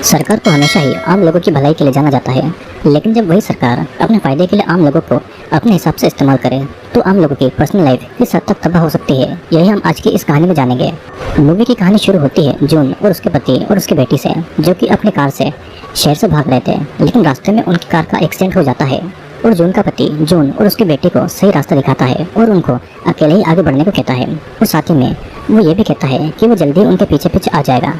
सरकार को हमेशा ही आम लोगों की भलाई के लिए जाना जाता है, लेकिन जब वही सरकार अपने फायदे के लिए आम लोगों को अपने हिसाब से इस्तेमाल करे तो आम लोगों की पर्सनल लाइफ किस हद तक तबाह हो सकती है, यही हम आज की इस कहानी में जानेंगे। मूवी की कहानी शुरू होती है जून और उसके पति और उसकी बेटी से, जो कि अपनी कार से शहर से भाग रहे थे, लेकिन रास्ते में उनकी कार का एक्सीडेंट हो जाता है और जून का पति जून और उसकी बेटी को सही रास्ता दिखाता है और उनको अकेले ही आगे बढ़ने को कहता है और साथ ही में वो ये भी कहता है कि वो जल्दी उनके पीछे पीछे आ जाएगा।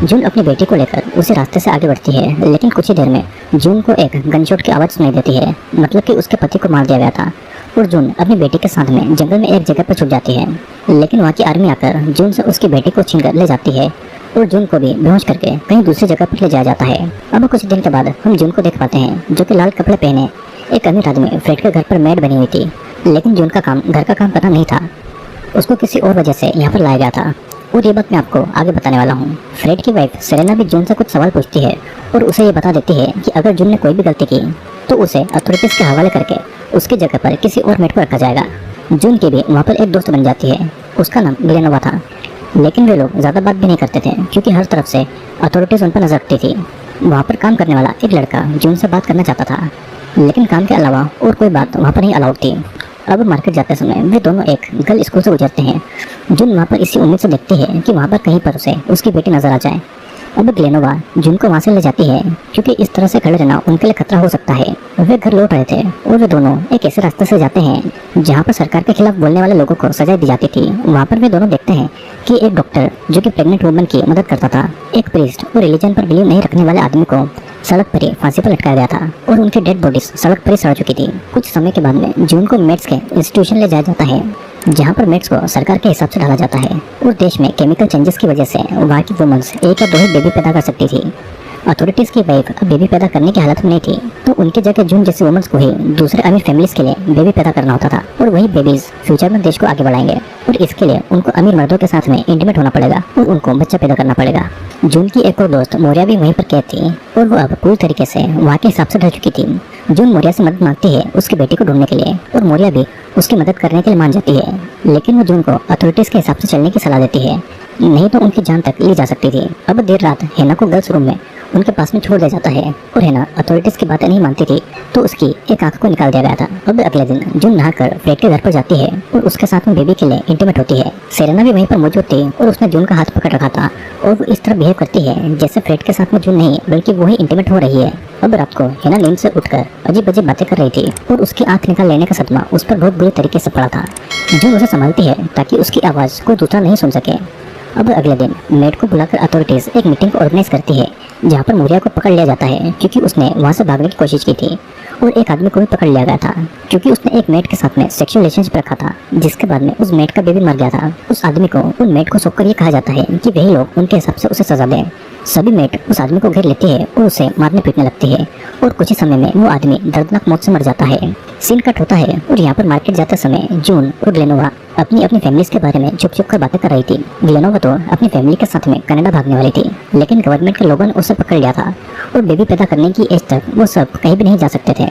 जून अपनी बेटी को लेकर उसी रास्ते से आगे बढ़ती है, लेकिन कुछ ही देर में जून को एक गनशॉट की आवाज़ सुनाई देती है, मतलब कि उसके पति को मार दिया गया था। और जून अपनी बेटी के साथ में जंगल में एक जगह पर छुप जाती है, लेकिन वहाँ की आर्मी आकर जून से उसकी बेटी को छीन कर ले जाती है और जून को भी बेहोश करके कहीं दूसरी जगह पर ले जाया जाता है। अब कुछ दिन के बाद हम जून को देख पाते हैं, जो कि लाल कपड़े पहने एक अमीर आदमी फ्रेड के घर पर मेड बनी हुई थी, लेकिन जून का काम घर का काम पता नहीं था, उसको किसी और वजह से यहाँ पर लाया गया था और ये बात मैं आपको आगे बताने वाला हूँ। फ्रेड की वाइफ सेरेना भी जून से कुछ सवाल पूछती है और उसे ये बता देती है कि अगर जून ने कोई भी गलती की तो उसे अथॉरिटीज के हवाले करके उसकी जगह पर किसी और मेड को रखा जाएगा। जून की भी वहाँ पर एक दोस्त बन जाती है, उसका नाम ग्लेनोवा था, लेकिन वे लोग ज़्यादा बात भी नहीं करते थे क्योंकि हर तरफ से अथॉरिटीज़ उन पर नजर रखती थी। वहाँ पर काम करने वाला एक लड़का जून से बात करना चाहता था, लेकिन काम के अलावा और कोई बात वहाँ पर नहीं अलाउड थी। अब मार्केट जाते समय वे दोनों एक गर्ल स्कूल से गुजरते हैं। जून वहाँ पर इसी उम्मीद से देखती है कि वहाँ पर कहीं पर उसे उसकी बेटी नजर आ जाए। अब ग्लेनोवा जून को वहाँ से ले जाती है क्योंकि इस तरह से खड़े रहना उनके लिए खतरा हो सकता है। वे घर लौट रहे थे और वे दोनों एक ऐसे रास्ते से जाते हैं जहाँ पर सरकार के खिलाफ बोलने वाले लोगों को सजा दी जाती थी। वहाँ पर वे दोनों देखते हैं कि एक डॉक्टर जो कि प्रेग्नेंट वुमन की मदद करता था, एक प्रीस्ट और रिलीजन पर बिलीव नहीं रखने वाले आदमी को सड़क पर ही फांसी पर लटकाया गया था और उनकी डेड बॉडीज सड़क पर ही सड़ चुकी थी। कुछ समय के बाद में जून को मेड्स के इंस्टीट्यूशन ले जाया जाता है, जहाँ पर मेड्स को सरकार के हिसाब से डाला जाता है और देश में केमिकल चेंजेस की वजह से वहाँ की वुमेन्स एक या दो ही बेबी पैदा कर सकती थी। अथॉरिटीज़ की वाइफ अब बेबी पैदा करने की हालत में नहीं थी, तो उनकी जगह जून जैसी वुमेन्स को ही दूसरे अमीर फैमिलीज के लिए बेबी पैदा करना होता था और वही बेबीज फ्यूचर में देश को आगे बढ़ाएंगे और इसके लिए उनको अमीर मर्दों के साथ में इंटीमेट होना पड़ेगा और उनको बच्चा पैदा करना पड़ेगा। जून की एक और दोस्त मोरिया भी वहीं पर कैद थी और वो अब पूरी तरीके से वहाँ के हिसाब से डर चुकी थी। जून मोरिया से मदद मांगती है उसकी बेटी को ढूंढने के लिए और मोरिया भी उसकी मदद करने के लिए मान जाती है, लेकिन वो जून को अथॉरिटीज़ के हिसाब से चलने की सलाह देती है, नहीं तो उनकी जान तक ली जा सकती थी। अब देर रात हेना को गर्ल्स रूम में उनके पास में छोड़ दिया जाता है और हेना अथॉरिटीज़ की बातें नहीं मानती थी तो उसकी एक आंख को निकाल दिया गया था। अब अगले दिन जून नहाकर फ्रेड के घर पर जाती है और उसके साथ में बेबी के लिए इंटीमेट होती है। सेरेना भी वहीं पर मौजूद थी और उसने जून का हाथ पकड़ रखा था और वो इस तरह बिहेव करती है जैसे फ्रेड के साथ में जून नहीं बल्कि वो ही इंटीमेट हो रही है। अब रात को हेना नींद से उठकर अजीब अजीब बातें कर रही थी और उसकी आंख निकाल लेने का सदमा उस पर बहुत बुरी तरीके से पड़ा था। जून उसे संभालती है ताकि उसकी आवाज़ कोई दूसरा नहीं सुन सके। अब अगले दिन मेड को बुलाकर अथॉरिटीज़ एक मीटिंग को ऑर्गेनाइज करती है जहाँ पर मोरिया को पकड़ लिया जाता है क्योंकि उसने वहाँ से भागने की कोशिश की थी और एक आदमी को भी पकड़ लिया गया था क्योंकि उसने एक मेड के साथ में सेक्सुअल रिलेशनशिप रखा था, जिसके बाद में उस मेड का बेबी मर गया था। उस आदमी को उन मेड को सौंपकर ये कहा जाता है कि वही लोग उनके हिसाब से उसे सजा दें। सभी मेड उस आदमी को घेर लेती है और उसे मारने पीटने लगती है और कुछ ही समय में वो आदमी दर्दनाक मौत से मर जाता है। सीन कट होता है और यहाँ पर मार्केट जाते समय जून और ग्लेनोवा अपनी फैमिलीज के बारे में छुप कर बातें कर रही थी। ग्लेनोवा तो अपनी फैमिली के साथ में कनाडा भागने वाली थी, लेकिन गवर्नमेंट के लोगों ने उसे पकड़ लिया था और बेबी पैदा करने की एज तक वो सब कहीं भी नहीं जा सकते थे।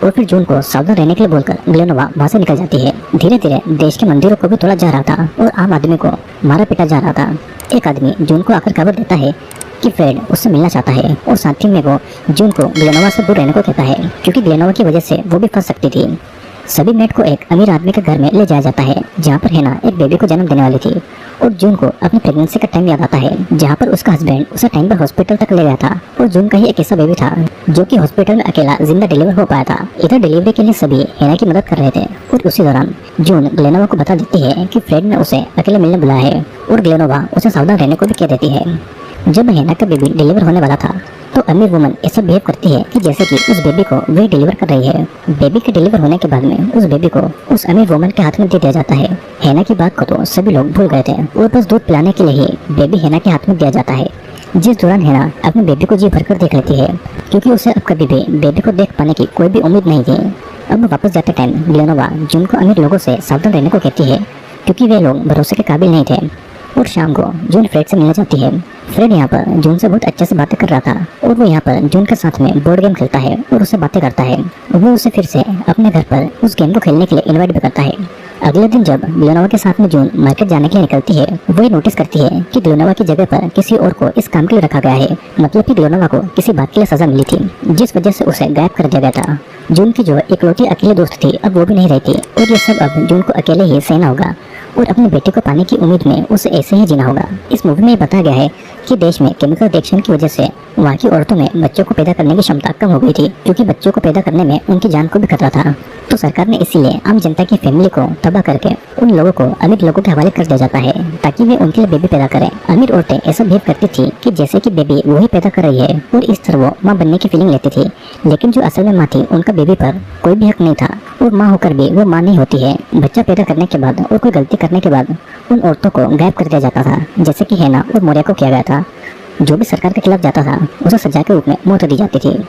और फिर जून को सावधान रहने के लिए बोलकर ग्लेनोवा वहाँ से निकल जाती है। धीरे धीरे देश के मंदिरों को भी तोड़ा जा रहा था और आम आदमी को मारा पीटा जा रहा था। एक आदमी जून को आकर खबर देता है कि फ्रेड उससे मिलना चाहता है और साथ ही में वो जून को ग्लेनोवा से दूर रहने को कहता है क्योंकि ग्लेनोवा की वजह से वो भी फंस सकती थी। सभी मेड को एक अमीर आदमी के घर में ले जाया जाता है जहाँ पर हेना एक बेबी को जन्म देने वाली थी और जून को अपनी प्रेगनेंसी का टाइम याद आता है जहाँ पर उसका हस्बैंड उसे टाइम पर हॉस्पिटल तक ले गया था और जून का ही एक ऐसा बेबी था जो कि हॉस्पिटल में अकेला जिंदा डिलीवर हो पाया था। इधर डिलीवरी के लिए सभी हेना की मदद कर रहे थे और उसी दौरान जून ग्लेनोवा को बता देती है कि फ्रेड ने उसे अकेले मिलने बुलाया है और ग्लेनोवा उसे सावधान रहने को भी कह देती है। जब हेना का बेबी डिलीवर होने वाला था तो अमीर वुमन ऐसा बिहेव करती है कि जैसे कि उस बेबी को वही डिलीवर कर रही है। बेबी के डिलीवर होने के बाद में उस बेबी को उस अमीर वुमन के हाथ में दे दिया जाता है। हेना की बात को तो सभी लोग भूल गए थे और बस दूध पिलाने के लिए ही बेबी हेना के हाथ में दिया जाता है, जिस दौरान हेना अपने बेबी को जी भरकर देख लेती है क्योंकि उसे अब कभी भी बेबी को देख पाने की कोई भी उम्मीद नहीं थी। अब वापस जाते टाइम ग्लेनोवा जून को अमीर लोगों से सावधान रहने को कहती है क्योंकि वे लोग भरोसे के काबिल नहीं थे और शाम को जून फ्रेड से मिलने जाती है। फ्रेड यहाँ पर जून से बहुत अच्छे से बातें कर रहा था और वो यहाँ पर जून के साथ में बोर्ड गेम खेलता है और उससे बातें करता है। वो उसे फिर से अपने घर पर उस गेम को खेलने के लिए इनवाइट भी करता है। अगले दिन जब ग्लोनोवा के साथ में जून मार्केट जाने के लिए निकलती है, वो ये नोटिस करती है कि ग्लोनोवा की जगह पर किसी और को इस काम के लिए रखा गया है। मतलब कि ग्लोनोवा को किसी बात के लिए सजा मिली थी, जिस वजह से उसे गायब कर दिया गया था। जून की जो इकलौती अकेली दोस्त थी, अब वो भी नहीं रहती और ये सब अब जून को अकेले ही सहना होगा और अपनी बेटी को पाने की उम्मीद में उसे ऐसे ही जीना होगा। इस मूवी में ये बताया गया है कि देश में केमिकल रिएक्शन की वजह से वहाँ की औरतों में बच्चों को पैदा करने की क्षमता कम हो गई थी, क्योंकि बच्चों को पैदा करने में उनकी जान को भी खतरा था। तो सरकार ने इसीलिए आम जनता की फैमिली को तबाह करके उन लोगों को अमीर लोगों के हवाले कर दिया जाता है ताकि वे उनके लिए बेबी पैदा करें। अमीर औरतें ऐसा बिहेव करती थी कि जैसे कि बेबी वही पैदा कर रही है और इस तरह वो माँ बनने की फीलिंग लेती थी, लेकिन जो असल में माँ थी उनका बेबी पर कोई भी हक नहीं था और माँ होकर भी वो माँ नहीं होती है। बच्चा पैदा करने के बाद और कोई गलती करने के बाद उन औरतों को गायब कर दिया जाता था, जैसे कि हैना और मोरिया को किया गया था। जो भी सरकार के खिलाफ जाता था उसे सजा के रूप में मौत दी जाती थी।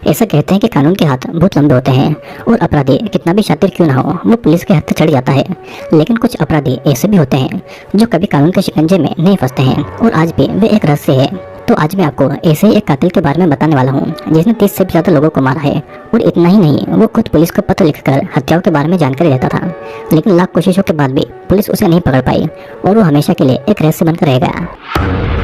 ऐसा कहते हैं कि कानून के हाथ बहुत लंबे होते हैं और अपराधी कितना भी शातिर क्यों ना हो वो पुलिस के हाथ से चढ़ जाता है, लेकिन कुछ अपराधी ऐसे भी होते हैं जो कभी कानून के शिकंजे में नहीं फंसते हैं और आज भी वे एक रहस्य है। तो आज मैं आपको ऐसे ही एक कातिल के बारे में बताने वाला हूँ जिसने 30 से भी ज्यादा लोगों को मारा है और इतना ही नहीं, वो खुद पुलिस को पत्र लिखकर हत्याओं के बारे में जानकारी देता था, लेकिन लाख कोशिशों के बाद भी पुलिस उसे नहीं पकड़ पाई और वो हमेशा के लिए एक रहस्य बनकर रह गया।